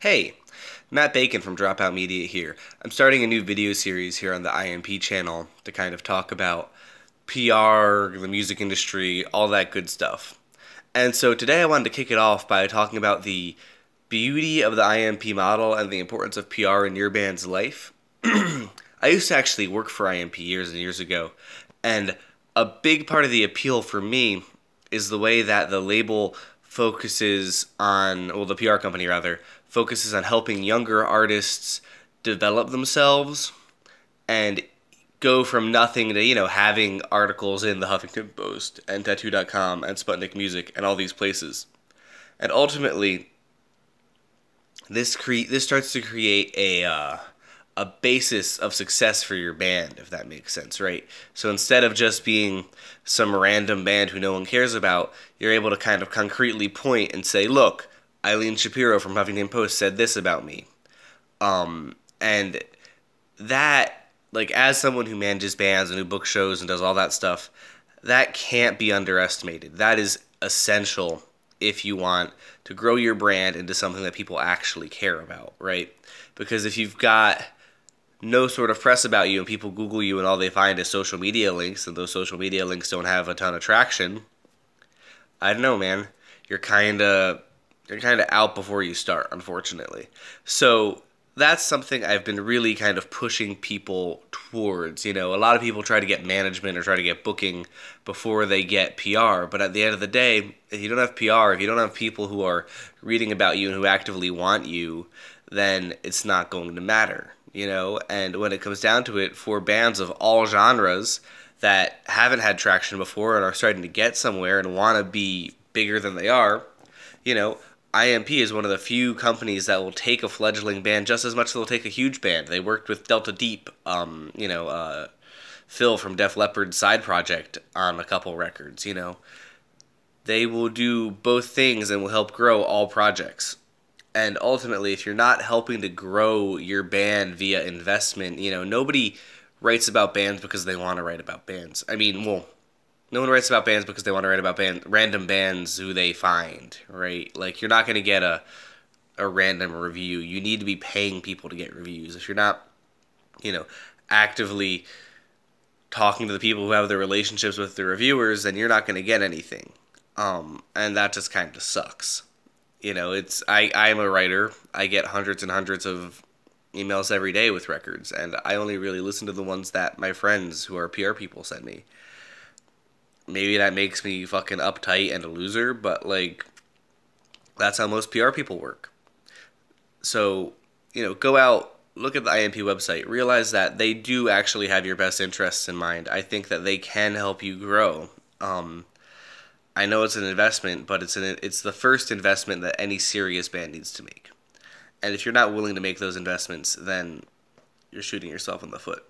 Hey, Matt Bacon from Dropout Media here. I'm starting a new video series here on the IMP channel to kind of talk about PR, the music industry, all that good stuff. And so today I wanted to kick it off by talking about the beauty of the IMP model and the importance of PR in your band's life. I used to actually work for IMP years and years ago, and a big part of the appeal for me is the way that the label focuses on, well, the PR company rather, focuses on helping younger artists develop themselves and go from nothing to, having articles in the Huffington Post and Tattoo.com and Sputnik Music and all these places. And ultimately, this starts to create a basis of success for your band, if that makes sense, right? So instead of just being some random band who no one cares about, you're able to kind of concretely point and say, look, Eileen Shapiro from Huffington Post said this about me. And that, as someone who manages bands and who books shows and does all that stuff, that can't be underestimated. That is essential if you want to grow your brand into something that people actually care about, right? Because if you've got no sort of press about you and people Google you and all they find is social media links and those social media links don't have a ton of traction, I don't know, man. You're kind of out before you start, unfortunately. So that's something I've been really kind of pushing people towards. A lot of people try to get management or try to get booking before they get PR, but at the end of the day, if you don't have PR, if you don't have people who are reading about you and who actively want you, then it's not going to matter, And when it comes down to it, for bands of all genres that haven't had traction before and are starting to get somewhere and want to be bigger than they are, IMP is one of the few companies that will take a fledgling band just as much as they'll take a huge band. They worked with Delta Deep, Phil from Def Leppard's side project on a couple records, They will do both things and will help grow all projects. And ultimately, if you're not helping to grow your band via investment, nobody writes about bands because they want to write about bands. No one writes about bands because they want to write about random bands who they find, right? You're not going to get a random review. You need to be paying people to get reviews. If you're not, actively talking to the people who have the relationships with the reviewers, then you're not going to get anything. And that just kind of sucks. I'm a writer. I get hundreds and hundreds of emails every day with records, and I only really listen to the ones that my friends who are PR people send me. Maybe that makes me fucking uptight and a loser, but, that's how most PR people work. So, go out, look at the IMP website, realize that they do actually have your best interests in mind. I think that they can help you grow. I know it's an investment, but it's the first investment that any serious band needs to make. And if you're not willing to make those investments, then you're shooting yourself in the foot.